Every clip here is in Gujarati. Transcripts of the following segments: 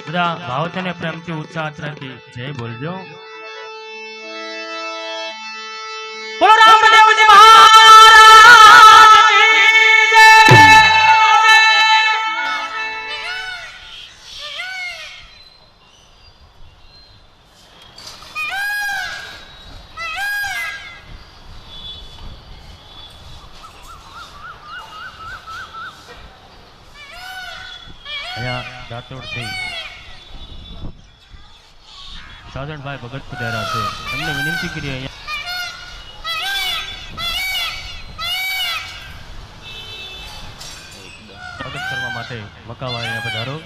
બધા ભાવથી ને પ્રેમથી ઉત્સાહથી જય બોલજો. બોલો રામદેવજી મહારાજ કી જય. અહીંયા દાંતોડથી સાજણભાઈ ભગત પધાર્યા છે. એમને વિનંતી કરી અહીંયા સ્વાગત કરવા માટે મકાવા અહીંયા પધારો.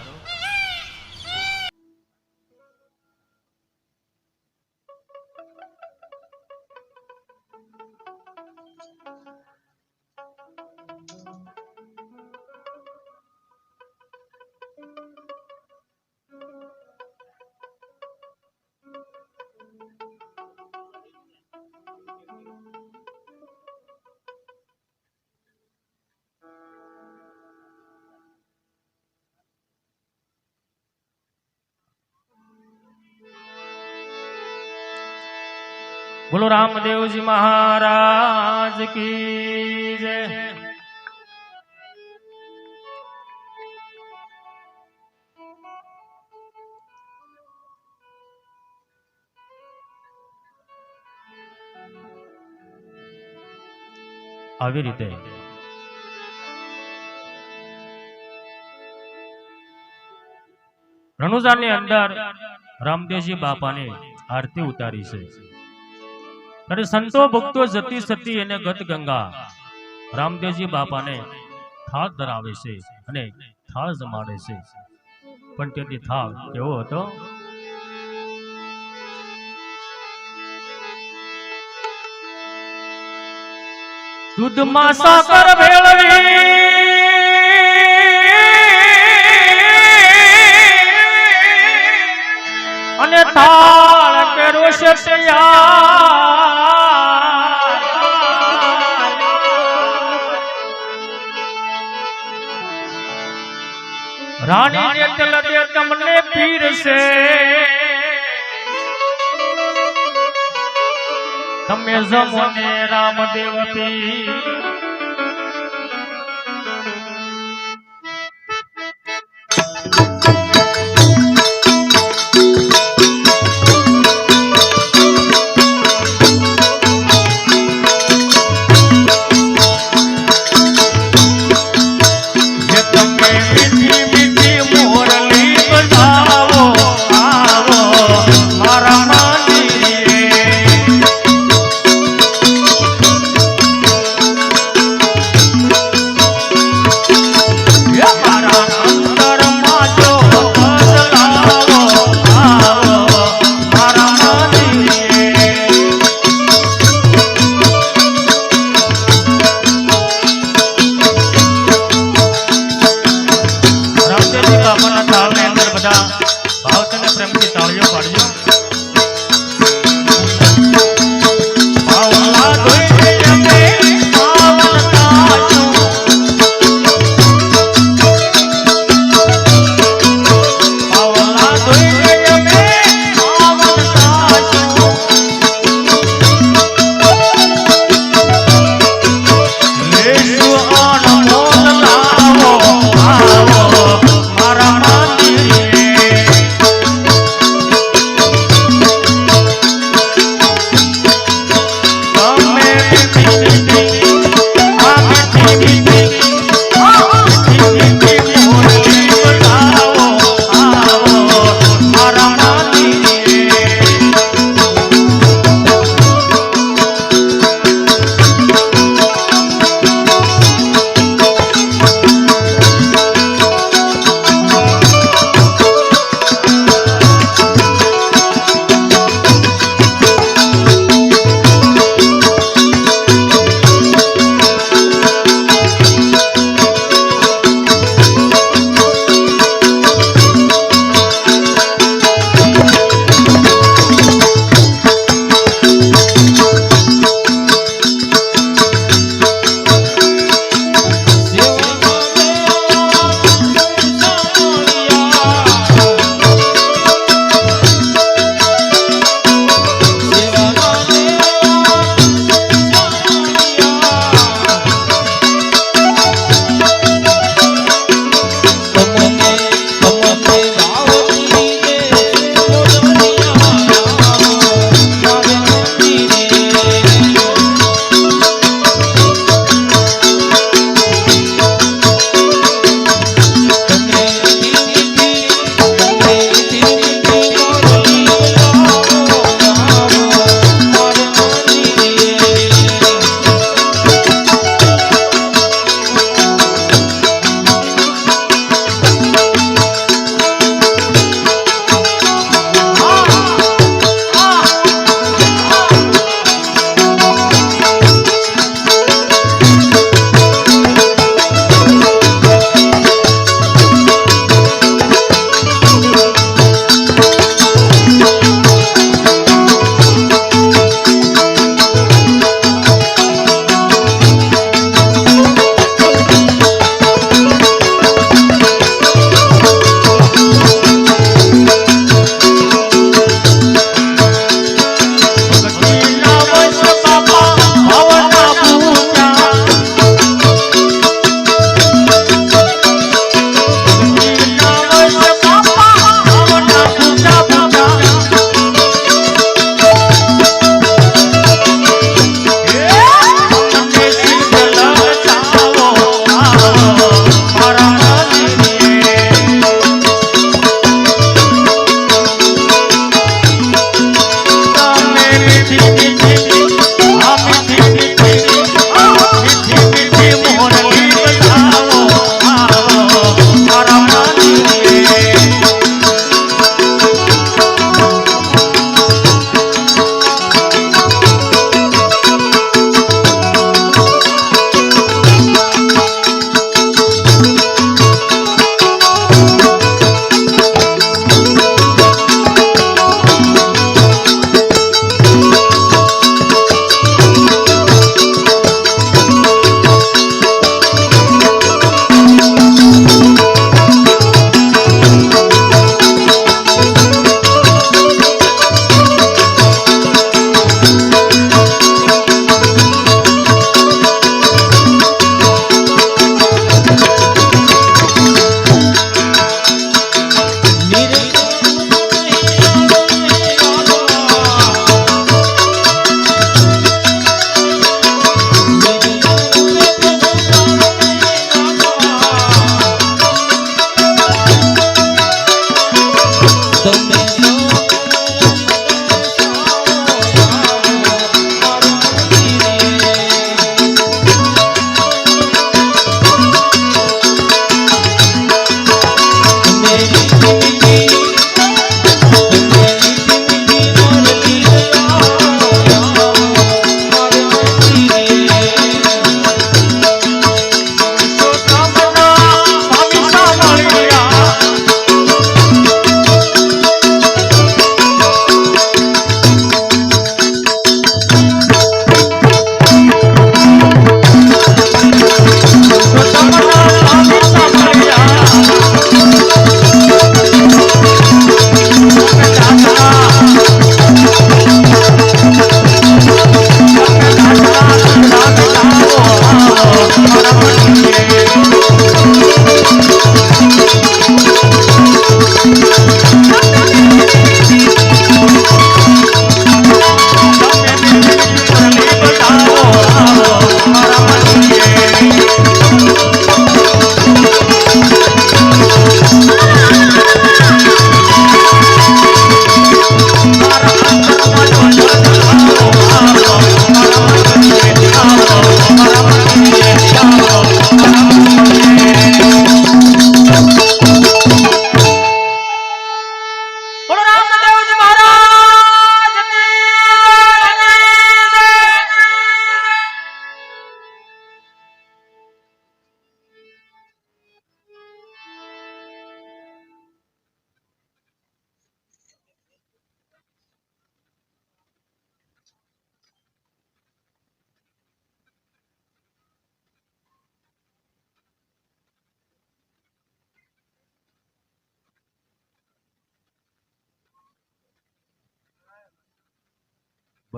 બોલો રામદેવજી મહારાજ કી જય. આવી રીતે રણુજાની અંદર રામદેવજી બાપાની આરતી ઉતારી છે. ત્યારે સંતો ભક્તો જતી સતી એને ગત ગંગા રામદેવજી બાપાને થાળ ધરાવે છે અને થાળ જમાડે છે. પણ તેથી થાળ કેવો હતો? દૂધમાં સાકર ભેળવી અને થાળ કર્યો છે તૈયાર. રાણી તેલ દે તમને પીરસે, તમે જમો ને રામદેવ પી.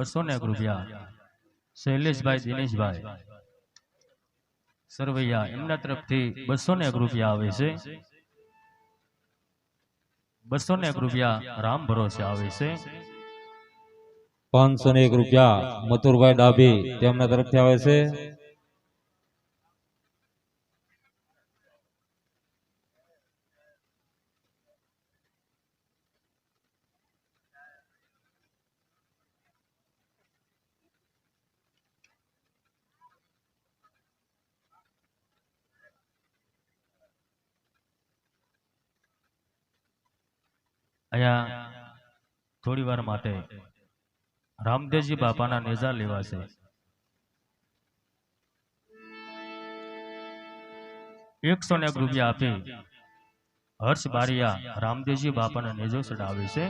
201 રૂપિયા શૈલેષભાઈ દિનેશભાઈ સરવૈયા એમના તરફથી 201 રૂપિયા આવે છે. 201 રૂપિયા રામ ભરોસે આવે છે. 501 રૂપિયા મથુરભાઈ ડાભી તેમના તરફથી આવે છે. અહીંયા થોડી વાર માટે રામદેવજી બાપાના નેજા લેવાશે. ₹101 રૂપિયા આપી હર્ષ બારિયા રામદેવજી બાપાના નેજો ચડાવે છે.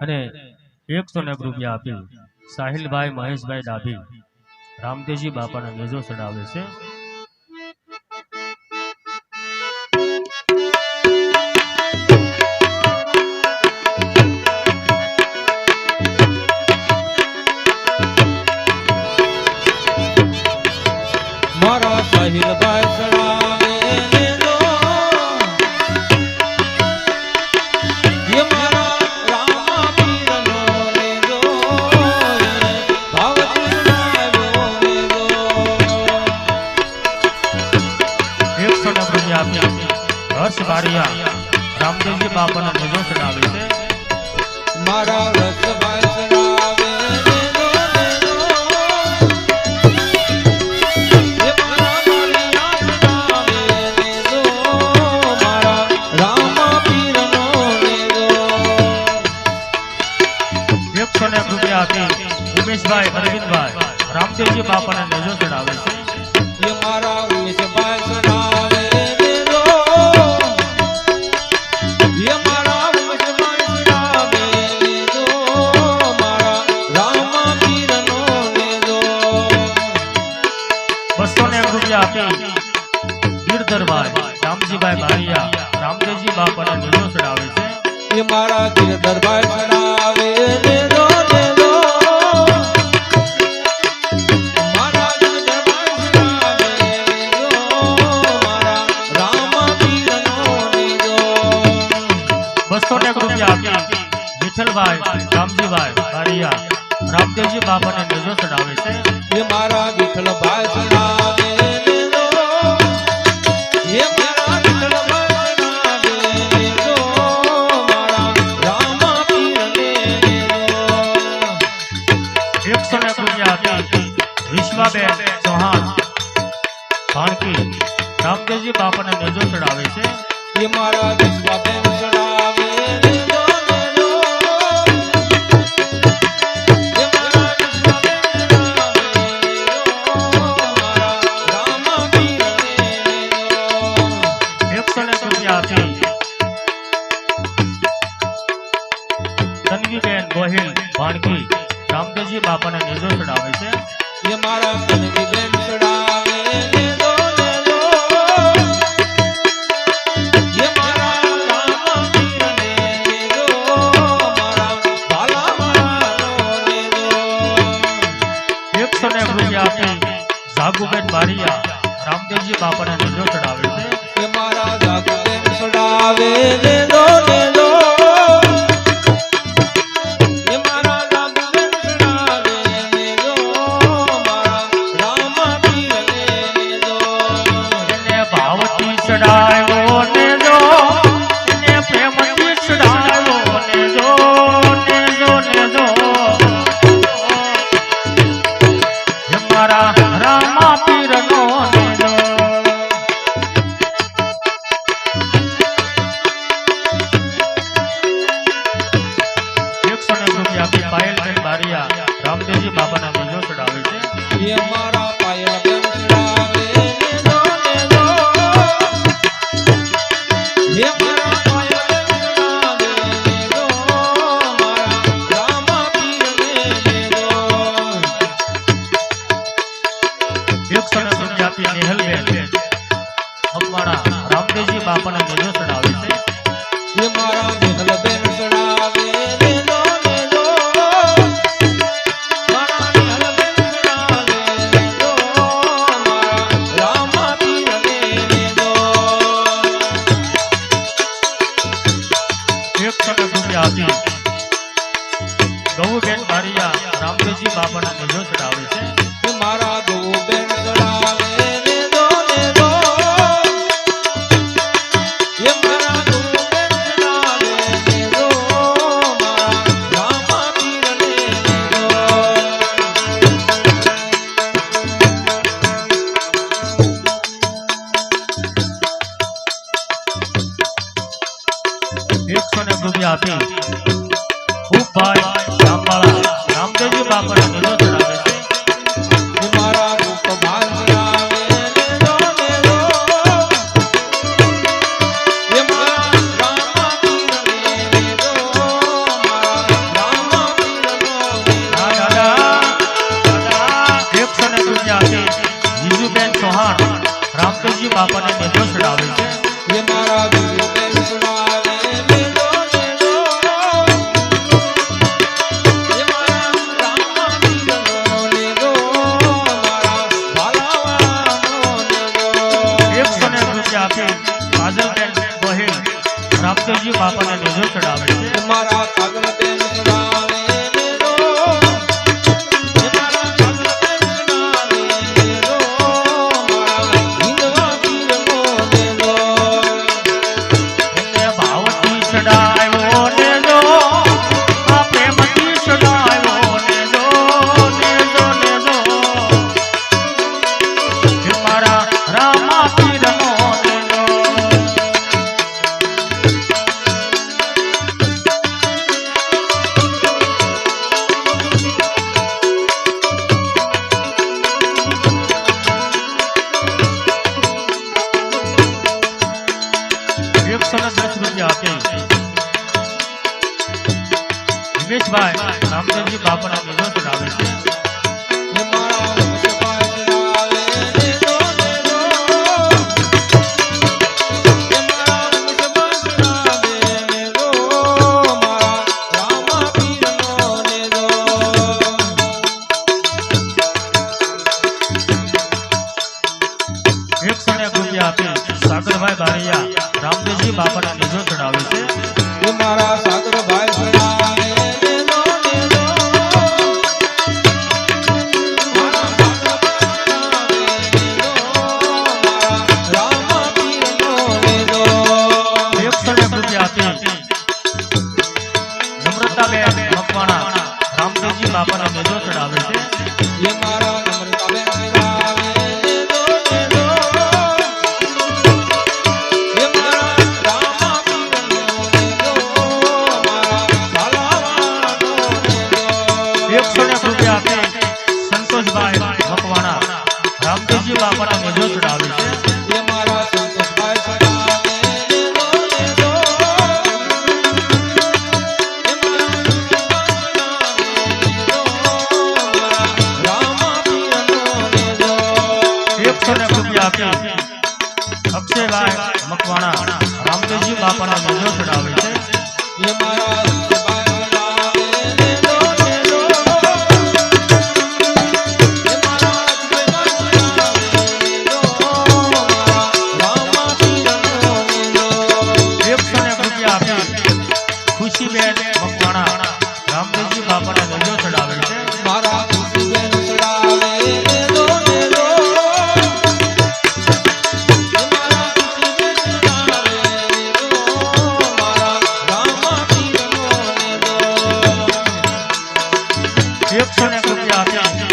અને 101 રૂપિયા આપી સાહિલભાઈ મહેશભાઈ ડાભી રામદેવજી બાપાના નેજો ચડાવે છે. મારા સાહિલભાઈ ચડાવે નેજો મહેશભાઈ રામદેવજી બાપાને નેજો ચડાવે છે. એ મારા ઉમેશભાઈ ચડાવે નેજો. એ મારા ઉમેશભાઈ ચડાવે નેજો. મારા રામા પીરનો નેજો. 201 રૂપિયા આપી ગીરધરભાઈ રામજીભાઈ બારિયા રામદેવજી બાપાને નેજો ચડાવે છે. એ મારા ગીરધરભાઈ ચડાવે નેજો નેજો. મારા ગીરધરભાઈ ચડાવે નેજો. મારા રામા પીરનો નેજો. 201 રૂપિયા આપી વિઠ્ઠલભાઈ રામજીભાઈ બારિયા રામદેવજી બાપાને નેજો ચડાવે છે. એ મારા વિઠ્ઠલભાઈ ચડાવે નેજો. એ મારા વિઠ્ઠલભાઈ ચડાવે નેજો. મારા રામા પીરને નેજો. 101 રૂપિયા આપી વિશ્વાબેન ચૌહાણ ભાણકી રામદેવજી બાપાને નેજો ચડાવે છે. એ મારા વિશ્વાબેન ચડાવે નેજો નેજો. એ મારા વિશ્વાબેન ચડાવે નેજો. મારા રામા પીરને નેજો. 101 રૂપિયા આપી તન્વીબેન ગોહિલ ભાણકી રામદેવજી બાપાને નેજો ચડાવે છે. એ મારા કનવીબેન ચડાવે નેજો નેજો. એ મારા રામા પીરને નેજો. મારા ભાલા મારાનો નેજો. 101 રૂપિયા આપી જાગુબેન બારિયા રામદેવજી બાપાને નેજો ચડાવે છે. એ મારા જાગુબેન ચડાવે નેજો નેજો. એ મારા જાગુબેન ચડાવે નેજો. મારા રામા પીરને નેજો. એને ભાવથી ચડાવ્યો નેજો, એને પ્રેમથી ચડાવ્યો નેજો, નેજો નેજો. હે મારા રામા પીરનો નેજો. 101 રૂપિયા આપી પાયલબેન બારિયા રામદેવજી બાપાના નેજો ચડાવે છે. એ મારા પાયલબેન ચડાવે નેજો નેજો. એ મારા પાયલબેન ચડાવે નેજો. મારા રામા પીરને નેજો. 101 રૂપિયા આપી નેહલબેન અમવાડા રામદેવજી બાપાના નેજો ચડાવે છે. એ મારા નેહલબેન ચડાવે નેજો નેજો. મારા નેહલબેન ચડાવે નેજો. મારા રામા પીરને નેજો. 101 રૂપિયા આપી ગૌબેન બારિયા રામદેવજી બાપાના નેજો ચડાવે છે. એ મારા ગૌબેન ચડાવે નેજો નેજો. એ મારા ગૌબેન ચડાવે નેજો. મારા રામા પીરને નેજો. 101 રૂપિયા આપી ઉભાઈ રામવાળા રામદેવજી બાપાના નેજો ચડાવે છે. એ મારા રૂપ ભાન ચડાવે નેજો નેજો. એ મારા રામા પીરને નેજો. મારા રામા પીરનો નેજો. દાદા 101 રૂપિયા આપી જીજુબેન ચૌહાણ રામદેવજી બાપાને નેજો ચડાવે છે. એ મારા ગુરુબેન ચડાવે નેજો નેજો. એ મારા રામા પીરનો નેજો. મારા ભાલાવાનો નેજો. 101 રૂપિયા આપી કાજલબેન ગોહિલ રામદેવજી બાપાને નેજો ચડાવે છે. એ મારા કાગલબેન ચડાવે નેજો. એ મારા કાગલબેન ચડાવે નેજો. મારા હિંદવા પીરનો નેજો. એને ભાવથી ચડાવ્યો નેજો, આ પ્રેમથી ચડાવ્યો નેજો, નેજો નેજો. હે મારા રામા પીરનો નેજો. મારા નમ્રતાબેન રાવે દેજો દેજો એ મારા રામા પીરનો દેજો મારા ભાલાવાનો દેજો 101 રૂપિયા આપી સંતોષભાઈ મકવાણા રામદેવજી બાપાના મેજો ચડાવે છે એ મારા સંતોષભાઈ સદાવે દેજો દેજો એ મારા રામા પીરનો દેજો 101 રૂપિયા આપી અક્ષયભાઈ મકવાણા રામદેવજી બાપાના મેજો ચડાવે છે એ મારા સંતોષભાઈ સદાવે દેજો દેજો એ મારા સંતોષભાઈ સદાવે દેજો મારા રામા પીરનો દેજો 101 રૂપિયા આપી ખુશીબેન મકવાણા રામદેવજી બાપાના મેજો ચડાવે છે મારા ખુશીબેન સડાવે દેજો દેજો એ મારા ખુશીબેન સડાવે દેજો મારા રામા પીરનો દેજો 101 રૂપિયા આપી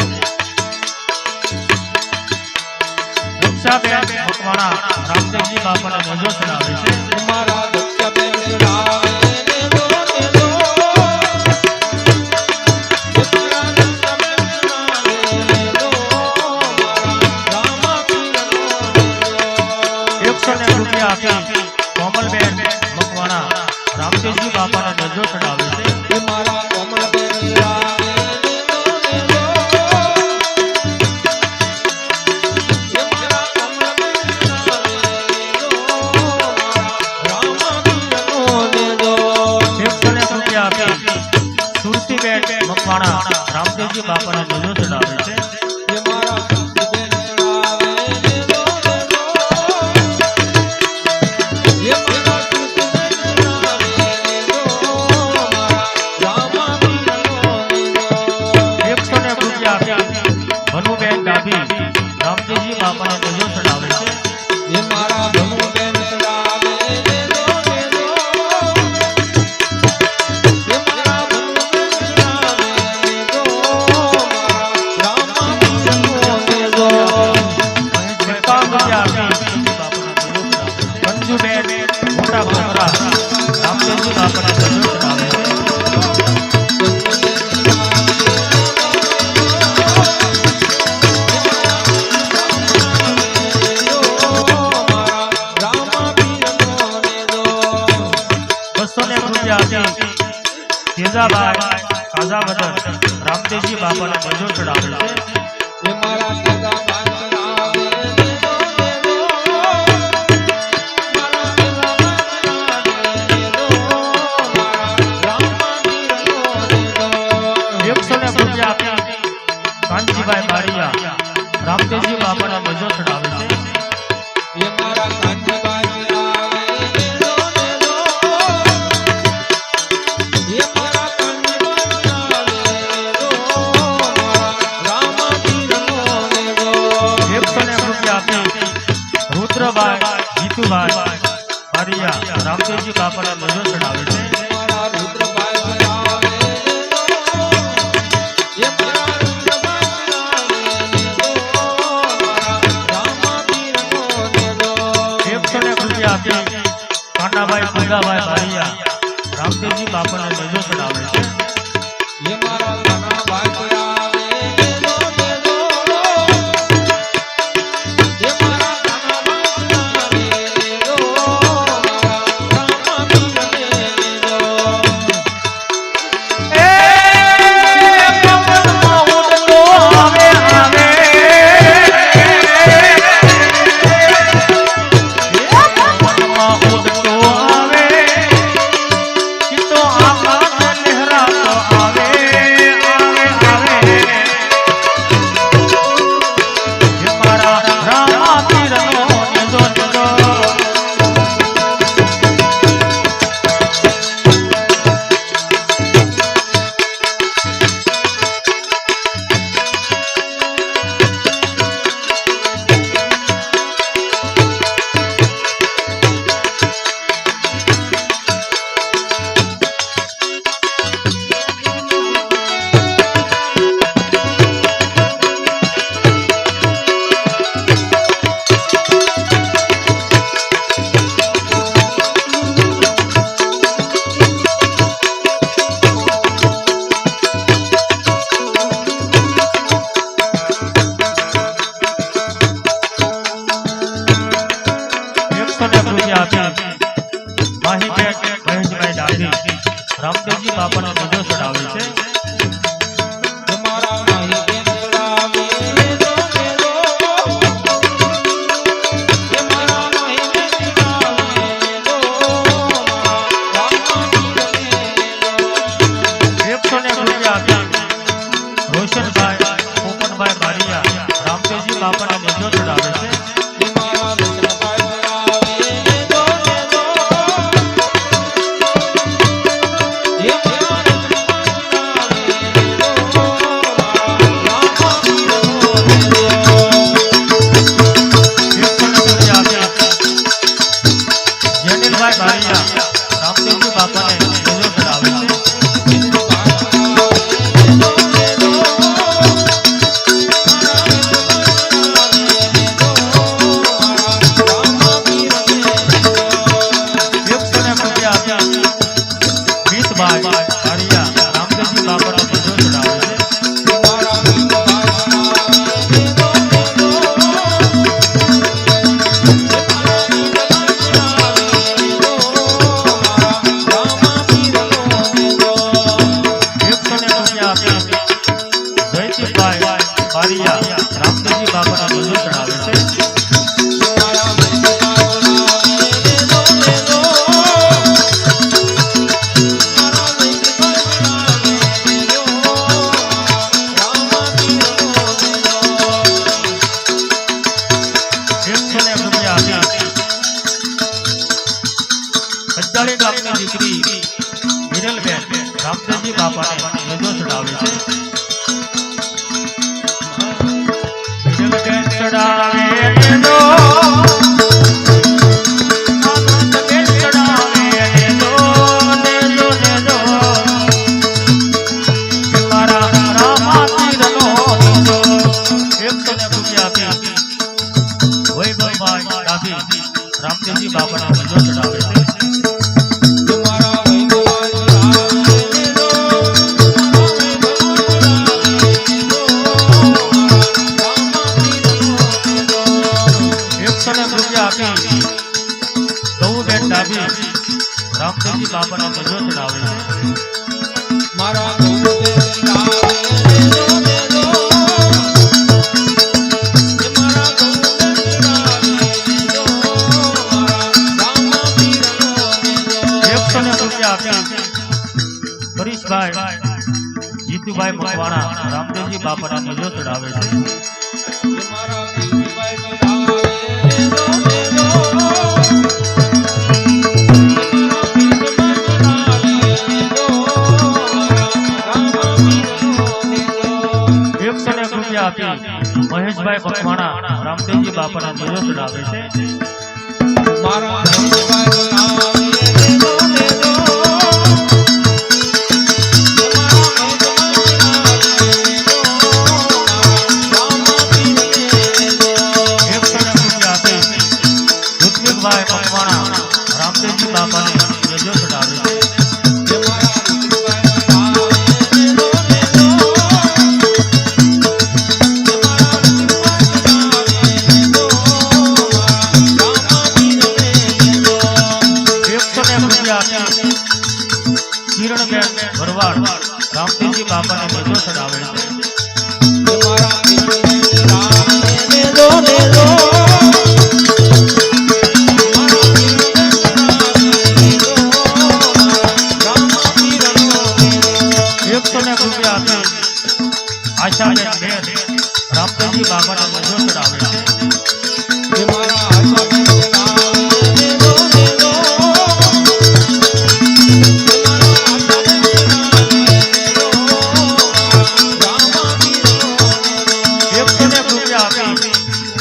રક્ષાબેન મકવાણા રામદેવજી બાપાના મેજો ચડાવે છે મારા દક્ષાબેન સડાવે દેજો દેજો એ મારા દક્ષાબેન સડાવે દેજો મારા રામા પીરનો દેજો 101 રૂપિયા આપી કોમલબેન મકવાણા રામદેવજી બાપાના મેજો ચડાવે છે એ મારા કોમલબેન સડાવે દેજો દેજો એ મારા કોમલબેન સડાવે દેજો મારા રામા પીરનો દેજો 101 રૂપિયા આપી સુરતીબેન મકવાણા રામદેવજી બાપાના મેજો ચડાવે છે એ મારા ખુશીબેન સડાવે દેજો દેજો એ મારા ખુશીબેન સડાવે દેજો મારા રામા પીરનો દેજો 101 રૂપિયા આપી ભનુબેન ડાભી રામદેવજી બાપાના મેજો ચડાવે છે એ મારા ભનુબેન સડાવે દેજો દેજો એ મારા ભનુબેન સડાવે દેજો મારા રામા પીરનો દેજો મહેશભાઈ 50 રૂપિયા આપી મંજુબેન મોટા ભોમરા રામદેવજી બાપાના મેજો ચડાવે છે મારા રામા પીરનો દેજો 201 રૂપિયા આપી તેજાભાઈ કાજાવદર રામદેવજી બાપાના મેજો ચડાવે છે એ મારા તેજા બાન સડાવે દેજો દેજો મારા તેજા બાન સડાવે દેજો મારા રામા પીરનો દેજો 101 રૂપિયા આપી કાંચીભાઈ બારિયા રામદેવજી બાપાના મેજો ચડાવે છે એ મારા કાંચીભાઈ સડાવે દેજો દેજો એ મારા કાંચીભાઈ સડાવે દેજો મારા રામા પીરનો દેજો 101 રૂપિયા આપી રુદ્રભાઈ જીતુભાઈ બારિયા રામદેવજી બાપાના મેજો ચડાવે છે મારા રુદ્રભાઈ સડાવે દેજો એ મારા રુદ્રભાઈ સડાવે દેજો મારા રામા પીરનો દેજો 101 રૂપિયા આપી કાંડાભાઈ ભૂગાભાઈ બારિયા રામદેવજી બાપાના મેજો ચડાવે છે એ મારા કાનાભાઈ સડાવે દેજો દેજો એ મારા કાનાભાઈ સડાવે દેજો મારા રામા પીરનો બાપાને નેજો ચડાવે છે મારા લક્ષ્મણભાઈ ચડાવે નેજો નેજો હે મારા જેનિલભાઈ બારિયા રામદેવજી બાપાને નેજો ચડાવે છે રામદેવજી બાપાના નેજો ચડાવે છે સજ્જાળી ગામની દીકરી વિરલબેન રામદેવજી બાપાને નેજો ચડાવે છે વિરલબેન ચડાવે નેજો આનંદબેન ચડાવે નેજો નેજો નેજો મારા રામા તીરનો નેજો 100 રૂપિયા આપી વૈભવભાઈ ડાભી રામદેવજી બાપાને નેજો ચડાવે છે ગૌબેન ડાભી રામદેવજી બાપાને નેજો ચડાવે છે મારા ગૌબેન ચડાવે નેજો નેજો હે મારા ગૌબેન ચડાવે નેજો મારા રામા પીરનો નેજો 100 રૂપિયા આપી પરેશભાઈ જીતુભાઈ મકવાણા રામદેવજી બાપાને નેજો ચડાવે છે હે મારા ગૌબેન ચડાવે નેજો નેજો મહેશભાઈ મકવાણા રામદેવજી બાપાના નેજો ચડાવે છે મારા ગૌબેન ચડાવે નેજો નેજો ઋત્વિકભાઈ મકવાણા રામદેવજી બાપાને નેજો ચડાવે છે કિરણબેન ભરવાડ રામદેવજી બાપાને નેજો ચડાવે છે નેજો નેજો 100 રૂપિયા આપી આશાબેન બેન રામદેવજી બાપાને નેજો ચડાવે છે હે મારા આશાબેન ચડાવે નેજો નેજો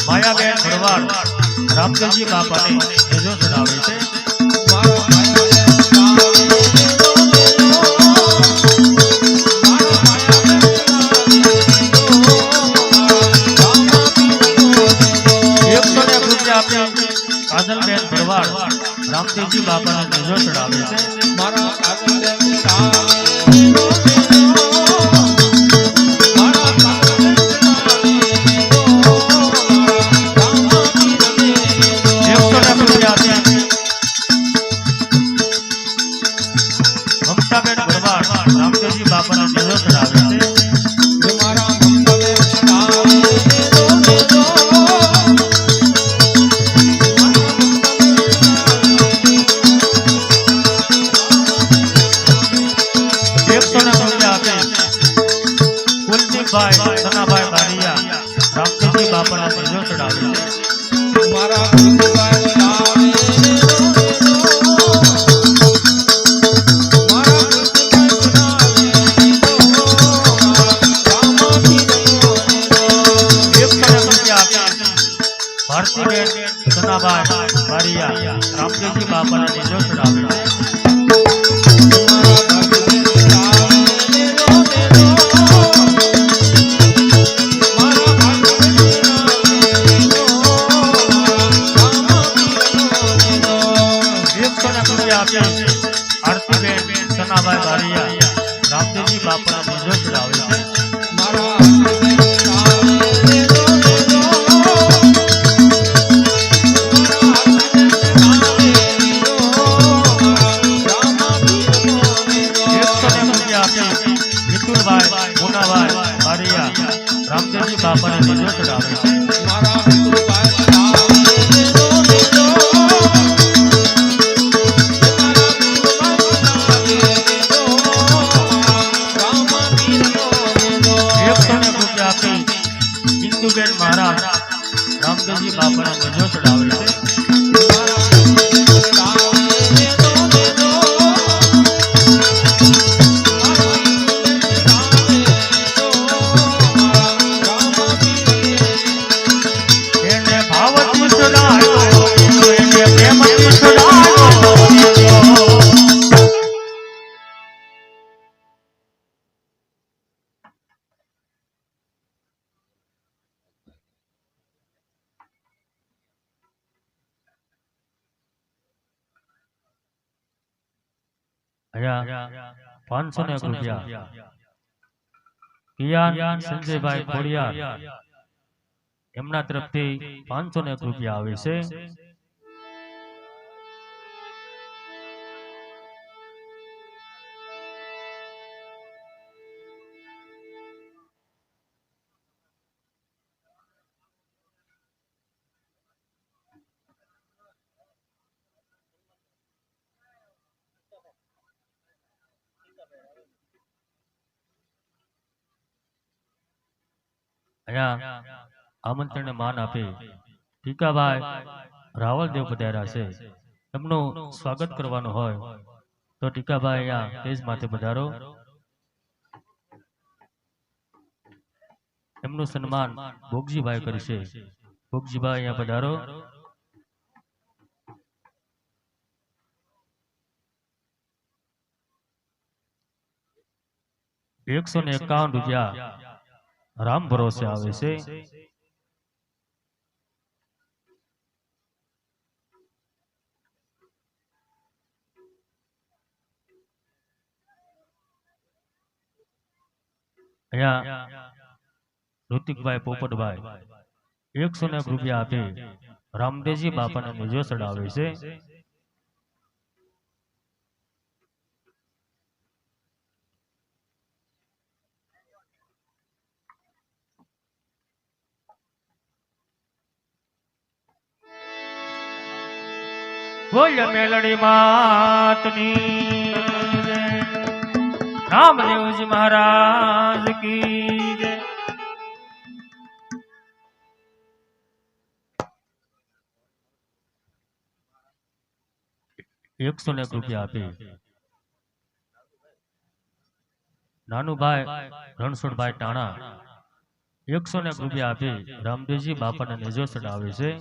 માયાબેન ભરવાડ રામદેવજી બાપાને નેજો ચડાવે છે કાજલબેન ભરવાડ રામદેવજી બાપાને નેજો ચડાવે છે મારા કાજલબેન ચડાવે નેજો મમતાબેન ભરવાડ રામદેવજી બાપાને નેજો ચડાવે છે હે મારા મમતાબેન ચડાવે નેજો નેજો 100 રૂપિયા આપે કુલદીપભાઈ સનાભાઈ બારિયા રામદેવજી રામદેવજી બાપાના તેજો ચડાવે છે. મારા ગુરુભાઈ લાવે રે મારા ગુરુભાઈ લાવે રામાપીરનો ભારતીબેન સનાભાઈ બારિયા રામદેવજી બાપાના તેજો ચડાવે છે. આરતીબેન સનાભાઈ બારિયા રામદેવજી બાપાના તેજો ચડાવે છે. મિતુલભાઈ ગુનાભાઈ બારિયા રામદેવજી બાપાના તેજો ચડાવે છે. ઇન્દુબેન મહારાજ રામદેવજી બાપાના તેજો ચડાવે છે. અહીંયા 501 રૂપિયા કિયાન સંજયભાઈ ખોડિયાર એમના તરફથી 501 રૂપિયા આવે છે. અહીંયા આમંત્રણને માન આપે ટીકાભાઈ રાવલદેવ પધાર્યા છે. એમનું સ્વાગત કરવાનું હોય તો ટીકાભાઈ અહીંયા તેજ માથે પધારો. એમનું સન્માન ભોગજીભાઈ કરશે. ભોગજીભાઈ અહીંયા પધારો. ₹151 રામ ભરોસે આવે છે. અહીંયા ઋતિકભાઈ પોપટભાઈ 101 રૂપિયા આપી રામદેવજી બાપાને નેજો ચડાવે છે. બોલ મેલડી માતની જય. રામદેવજી મહારાજ કી જય. ₹101 આપી નાનુભાઈ રણછોડભાઈ ટાણા 101 આપી રામદેવજી બાપાને નેજો ચડાવે છે.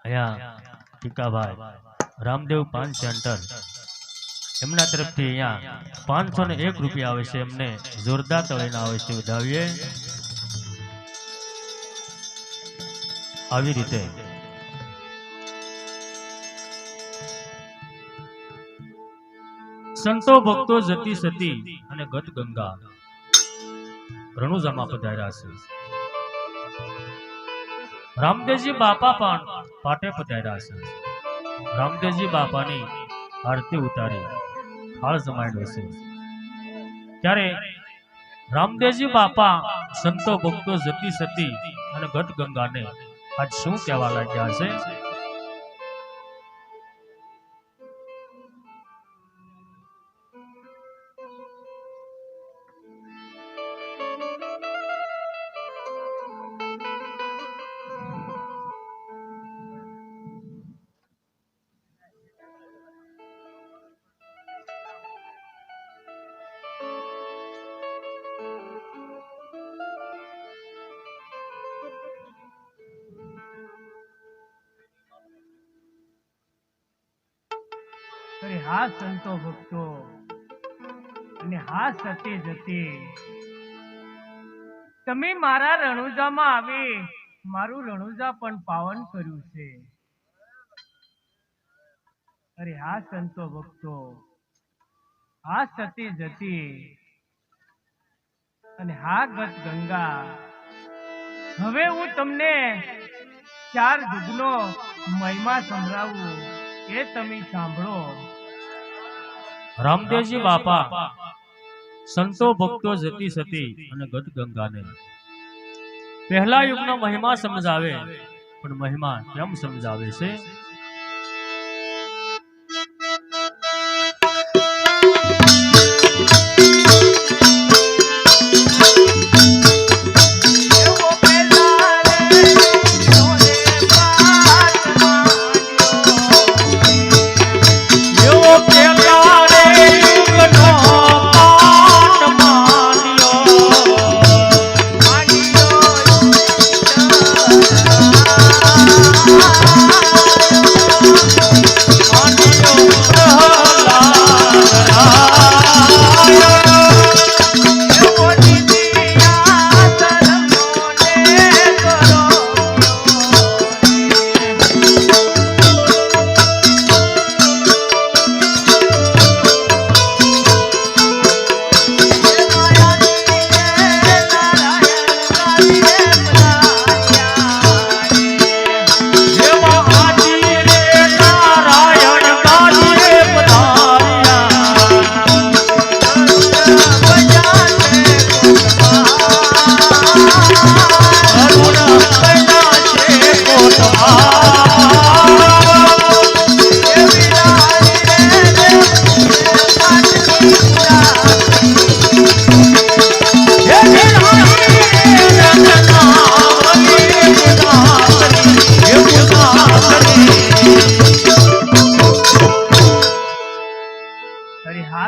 અહીંયા ટીકાભાઈ રામદેવ પાન સેન્ટર એમના તરફથી અહીંયા 501 રૂપિયા આવે છે. એમને જોરદાર તળીને આવે છે. વધાવીએ આવી રીતે સંતો ભક્તો જતી સતી અને ગત ગંગા રણુજામાં પધાર્યા છે. રામદેવજી બાપા પણ પાટે પધાર્યા છે. રામદેવજી બાપાની આરતી ઉતારી થાળ જમાડ્યો છે. ત્યારે રામદેવજી બાપા સંતો ભક્તો જતી સતી અને ગત ગંગાને આજ શું કહેવા લાગ્યા છે? અરે હા સંતો ભક્તો અને હા સતી જતી, તમે મારા રણુજામાં આવી મારું રણુજા પણ પાવન કર્યું છે. અરે હા સંતો ભક્તો, હા સતી જતી અને હા ગત ગંગા. હવે હું તમને 4 યુગનો મહિમા સંભળાવું, એ તમે સાંભળો. રામદેવજી બાપા સંતો ભક્તો જતી સતી અને ગત ગંગાને પહેલા યુગનો મહિમા સમજાવે, પણ મહિમા કેમ સમજાવે છે?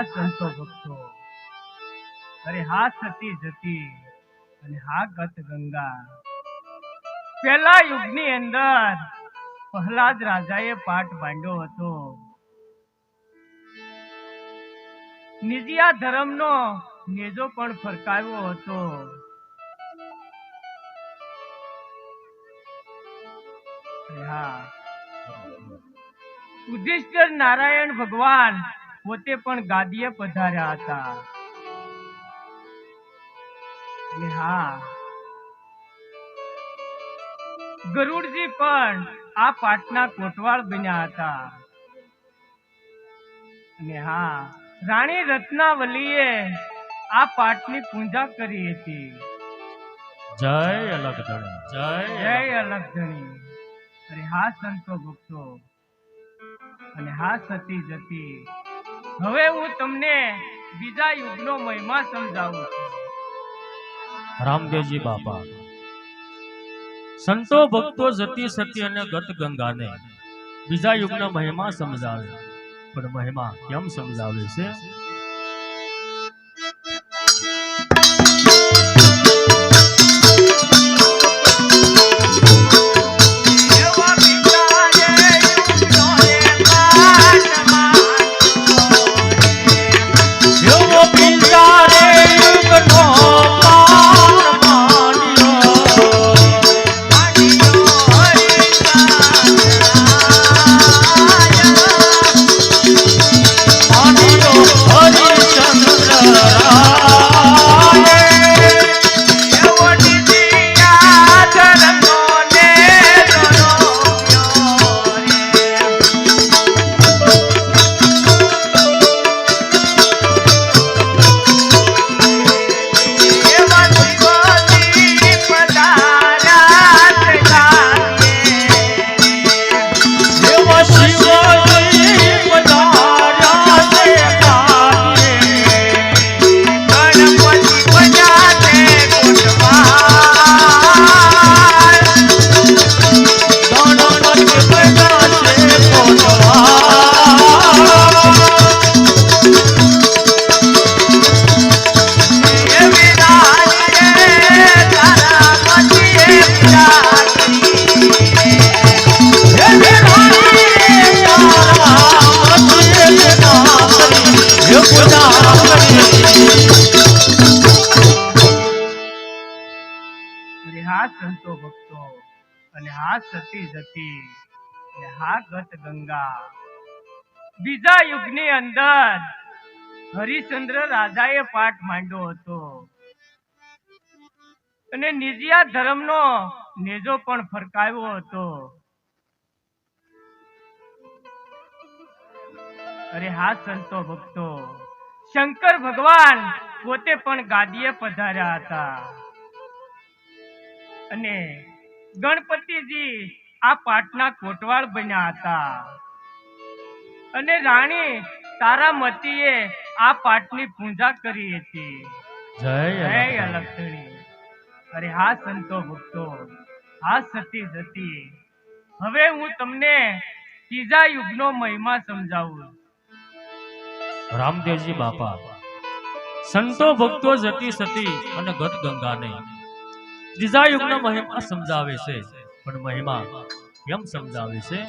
સંતો ભક્તો, અરે હા સતી જતી અને હા ગત ગંગા. પહેલા યુગની અંદર પ્રહલાદ રાજાએ પાઠ બાંધ્યો હતો. નિજિયા ધર્મનો નેજો પણ ફરકાવ્યો હતો. હા, યુધિષ્ઠિર નારાયણ ભગવાન પોતે પણ ગાદીએ પધાર્યા હતા. અને હા, ગરુડજી પણ આ પાટના કોટવાળ બન્યા હતા. અને હા, રાણી રત્નાવલીએ આ પાટની પૂજા કરી હતી. જય અલગધણી, જય અલગધણી. અરે હા સંતો ભક્તો અને હા સતી જતી, હવે હું તમને બીજા યુગનો મહિમા સમજાવું છું. રામદેવજી બાપા સંતો ભક્તો જતી સતી અને ગત ગંગાને બીજા યુગનો મહિમા સમજાવે, પણ મહિમા કેમ સમજાવે છે? સંતો ભક્તો અને હા સતી જતી અને હા ગત ગંગા. બીજા યુગની અંદર હરિશ્ચંદ્ર રાજાએ પાઠ માંડ્યો હતો અને નિજિયા ધર્મનો નેજો પણ ફરકાવ્યો હતો. અરે હા સંતો ભક્તો, શંકર ભગવાન પોતે પણ ગાદીએ પધાર્યા હતા અને ગણપતિજી આ પાટના કોટવાળ બન્યા હતા અને રાણી તારામતીએ આ પાટની પૂજા કરી હતી. જય અલક્ષણી. અરે હા સંતો ભક્તો, હા સતી જતી. હવે હું તમને ત્રીજા યુગનો મહિમા સમજાવું. રામદેવજી બાપા સંતો ભક્તો જતી સતી અને ગત ગંગાને ત્રીજા યુગનો મહિમા સમજાવે છે. પણ મહિમા કેમ સમજાવે છે?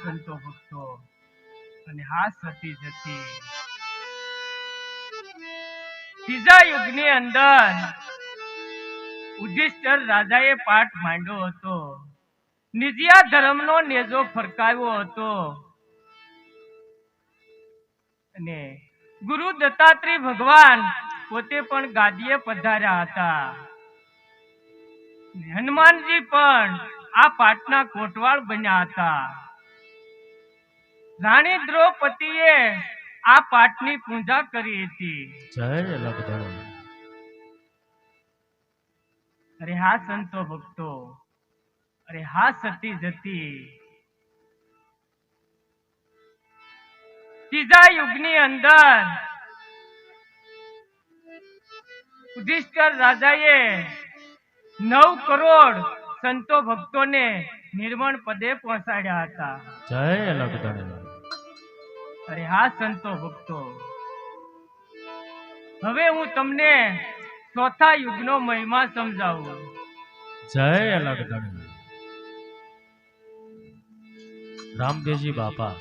સંતો ભક્તો અને હા સતી જતી. ત્રીજા યુગની અંદર યુધિષ્ઠિર રાજાએ પાઠ માંડ્યો હતો, નિજિયા ધર્મનો નેજો ફરકાવ્યો હતો અને ગુરુ દત્તાત્રેય ભગવાન પોતે પણ ગાદીએ પધાર્યા હતા. હનુમાનજી પણ આ પાટના કોટવાળ બન્યા હતા. રાણી દ્રૌપદીએ આ પાટની પૂજા કરી હતી. જય લખધણ. અરે હા સંતો ભક્તો, અરે હા સતી જતી. ત્રીજા યુગની અંદર યુધિષ્ઠિર રાજાએ 9 કરોડ સંતો ભક્તોને નિર્મળ પદે પહોંચાડ્યા હતા. જય લખધણ. અરે હા સંતો ભક્તો, હવે હું તમને ચોથા યુગનો મહિમા સમજાવું. જય લખધણ. રામદેવજી બાપા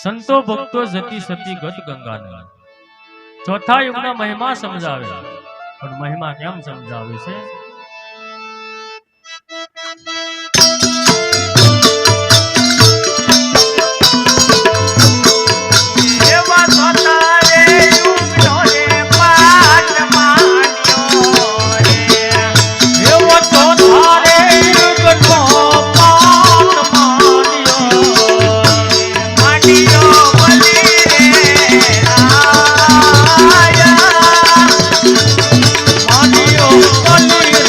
સંતો ભક્તો જતી સતી ગત ગંગાને ચોથા યુગના મહિમા સમજાવે. પણ મહિમા કેમ સમજાવે છે? માન્યો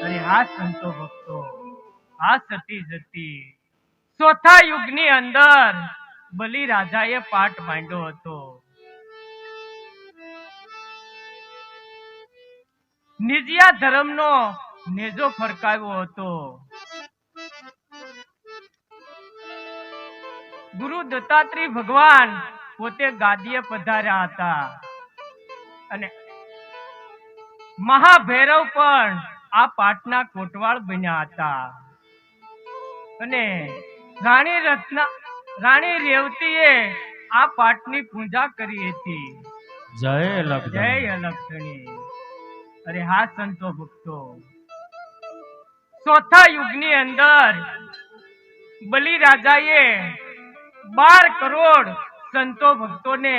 અરે હા સંતો ભક્તો, આ સતી જતી ચોથા યુગની અંદર બલિ રાજાએ પાટ માંડ્યો હતો. નિજિયા ધર્મનો નેજો ફરકાવ્યો હતો. ગુરુ દત્તાત્રેય ભગવાન પોતે ગાદીએ પધાર્યા હતા અને મહાભૈરવ પણ આ પાટના કોટવાળ બન્યા હતા. અને રાણી રેવતીએ આ પાટની પૂજા કરી હતી. જય અલગ જય અલગધણી. અરે હા સંતો ભક્તો, ચોથા યુગની અંદર બલિ રાજાએ 12 કરોડ સંતો ભક્તોને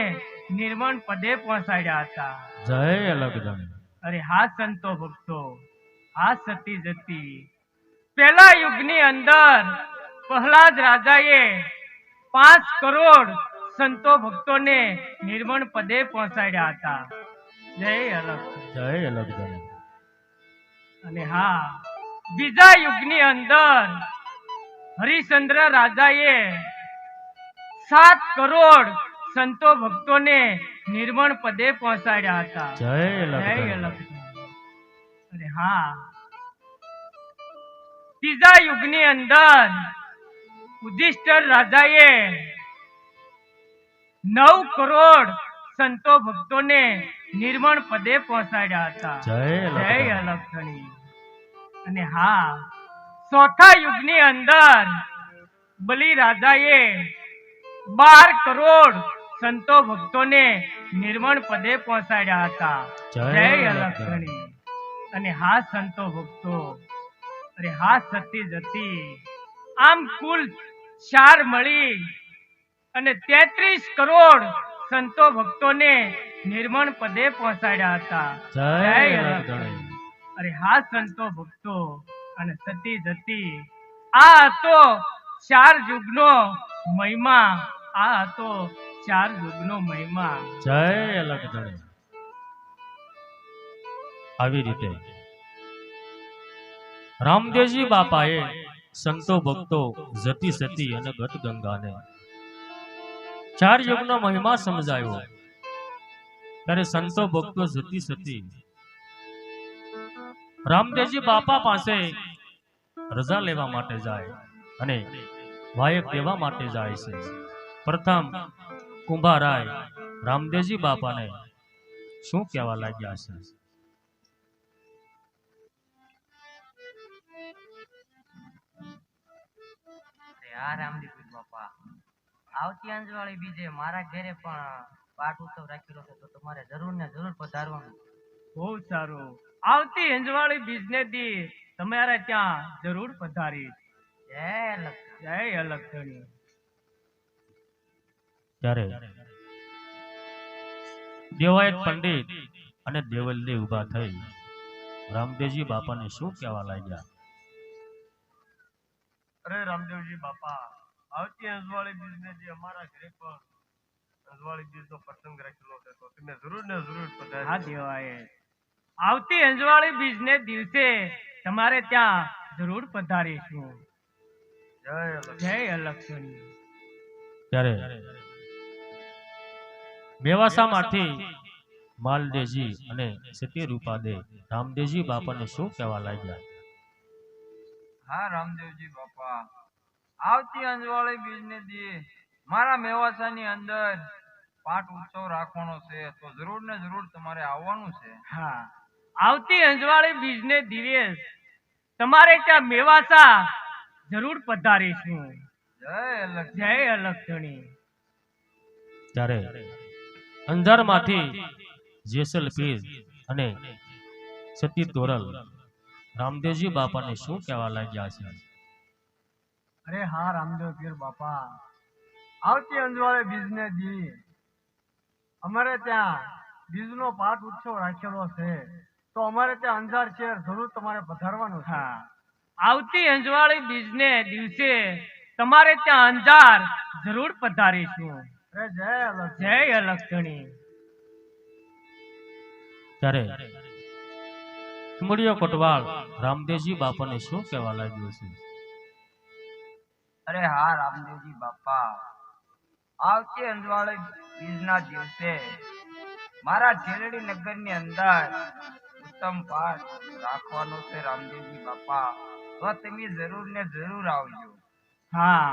નિર્મળ પદે પહોંચાડ્યા હતા. જય અલગધણી. અરે હા સંતો ભક્તો, આ સતી જતી પહેલા યુગની અંદર પ્રહલાદ રાજાએ 5 કરોડ સંતો ભક્તોને નિર્મળ પદે પહોંચાડ્યા હતા. જય અલગધણી. અને હા બીજા યુગની અંદર હરિશ્ચંદ્ર રાજાએ 7 કરોડ સંતો ભક્તોને નિર્મળ પદે પહોંચાડ્યા હતા. જય જય અલગધણી. અરે હા ત્રીજા યુગની અંદર યુધિષ્ઠિર રાજાએ 9 કરોડ સંતો ભક્તોને નિર્મળ પદે પહોંચાડ્યા હતા. જય અલગધણી. અને હા ચોથા યુગની અંદર બલિ રાજાએ 12 કરોડ સંતો ભક્તોને નિર્મળ પદે પહોંચાડ્યા હતા. જય અલગધણી. અને હા સંતો ભક્તો, અરે હા સતી જતી આમ કુલ 4 મળી અને 33 કરોડ સંતો ભક્તોને નિર્મળ પદે પહોંચાડ્યા હતા. જય અલગધણી. અરે હા સંતો ભક્તો અને સતી જતી આ હતો 4 યુગનો મહિમા. આ હતો 4 યુગનો મહિમા. જય અલગધણી. આવી રીતે રામદેવજી બાપાએ સંતો ભક્તો જતી સતી અને ગત ગંગાને 4 યુગનો મહિમા સમજાયો. ત્યારે સંતો ભક્તો જતી સતી રામદેવજી બાપા પાસે રજા લેવા માટે જાય અને વાયક દેવા માટે જાય છે. પ્રથમ કુંભારાય રામદેવજી બાપાને શું કહેવા લાગ્યા છે? હા રામદેવ બાપા, આવતી અંજવાળી બીજે મારા ઘરે પણ પાઠ ઉત્સવ રાખેલો છે, તો તમારે જરૂર ને જરૂર પધારવાનું. બહુ સારું. આવતી અંજવાળી બીજને દી તમારે ત્યાં જરૂર પધારીશ. જય અલગધણી. ત્યારે દેવાયત પંડિત અને દેવલદેવ ઉભા થઈ રામદેવજી બાપાને શું કહેવા લાગ્યા? અરે રામદેવજી બાપા, આવતી અંજવાળી બીજને દી અમારા ઘરે પણ અંજવાળી બીજનો પ્રસંગ રાખેલો છે, તો તમે જરૂર ને જરૂર પધારજો. હા દેવાયત, આવતી અંજવાળી બીજને દિવસે તમારે ત્યાં જરૂર પધારીશું. જય અલગધણી. ત્યારે મેવાસામાંથી માલદેવજી અને સતી રૂપાદે રામદેવજી બાપાને શું કહેવા લાગ્યા? હા રામદેવજી બાપા, આવતી અંજવાળી બીજને દી મારા મેવાસાની અંદર પાઠ ઉત્સવ રાખવાનો છે, તો જરૂર ને જરૂર તમારે આવવાનું છે. હા, આવતી અંજવાળી બીજને દિવસ તમારે ત્યાં મેવાસા જરૂર પધારીશું. જય અલગધણી. ત્યારે અંજારમાંથી જેસલ પીર અને સતી તોરલ રામદેવજી બાપાને શું કહેવા લાગ્યા છે? અરે હા રામદેવ પીર બાપા, આવતી અંજવાળે બીજને દી અમારે ત્યાં બીજનો પાઠ ઉત્સવ રાખેલો છે, તો અમારે ત્યાં અંજાર શહેર જરૂર તમારે પધારવાનું છે. આવતી અંજવાળી બીજને દિવસે તમારે ત્યાં અંજાર જરૂર પધારીશું. જય અલગધણી. ત્યારે કુમડિયો કોટવાળ રામદેવજી બાપાને શું કહેવા લાગ્યો છે? અરે હા રામદેવજી બાપા, આવતી અંજવાળે બીજના દિવસે મારા ઢેલડી નગરની અંદર ઉત્તમ પાઠ રાખવાનો છે રામદેવજી બાપા, તો તમે જરૂર ને જરૂર આવજો. હા,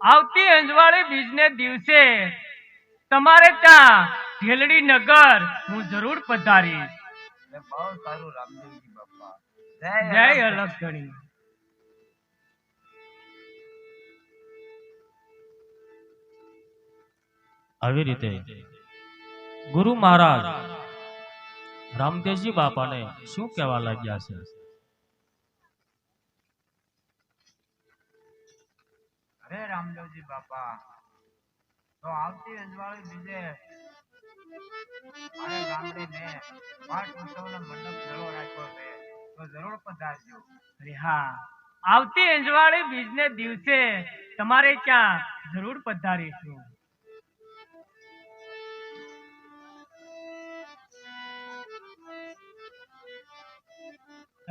આવતી અંજવાળી બીજને દિવસે તમારે ત્યાં ઢેલડી નગર હું જરૂર પધારીશ. એટલે બહુ સારું રામદેવજી બાપા. જય અલગ ઘણી. આવી રીતે ગુરુ મહારાજ રામદેવજી બાપાને શું કહેવા લાગ્યા છે? અરે રામદેવજી બાપા, તો આવતી અંજવાળી બીજે મારે ગામડે મેં પાઠ ઉત્સવનો મંડપ મેળો રાખ્યો છે, તો જરૂર પધારજો. અરે હા, આવતી અંજવાળી બીજને દિવસે તમારે ત્યાં જરૂર પધારીશું.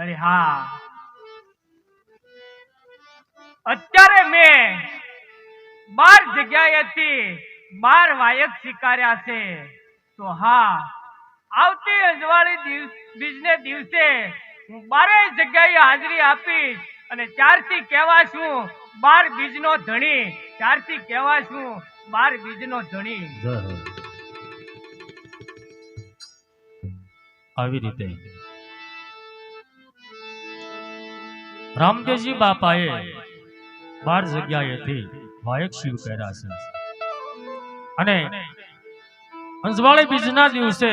અરે હા, અત્યારે મેં 12 જગ્યાએથી 12 વાયક સ્વીકાર્યા છે. તો હા, આવતી અંજવાળી બીજને દિવસે હું 12 જગ્યાએ હાજરી આપીશ અને ત્યારથી કહેવા છું 12 બીજનો ધણી. ત્યારથી કહેવા છું 12 બીજનો ધણી. આવી રીતે રામદેવજી બાપાએ 12 જગ્યાએથી વાયક સ્વીકાર્યા છે અને અંજવાળી બીજના દિવસે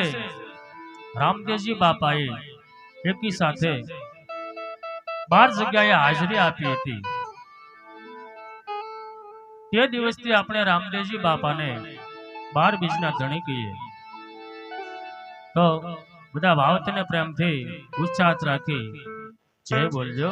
રામદેવજી બાપાએ એકી સાથે 12 જગ્યાએ હાજરી આપી હતી. તે દિવસથી આપણે રામદેવજી બાપાને 12 બીજના ધણી કહીએ. તો બધા ભાવથી ને પ્રેમથી ઉત્સાહ રાખી જય બોલજો.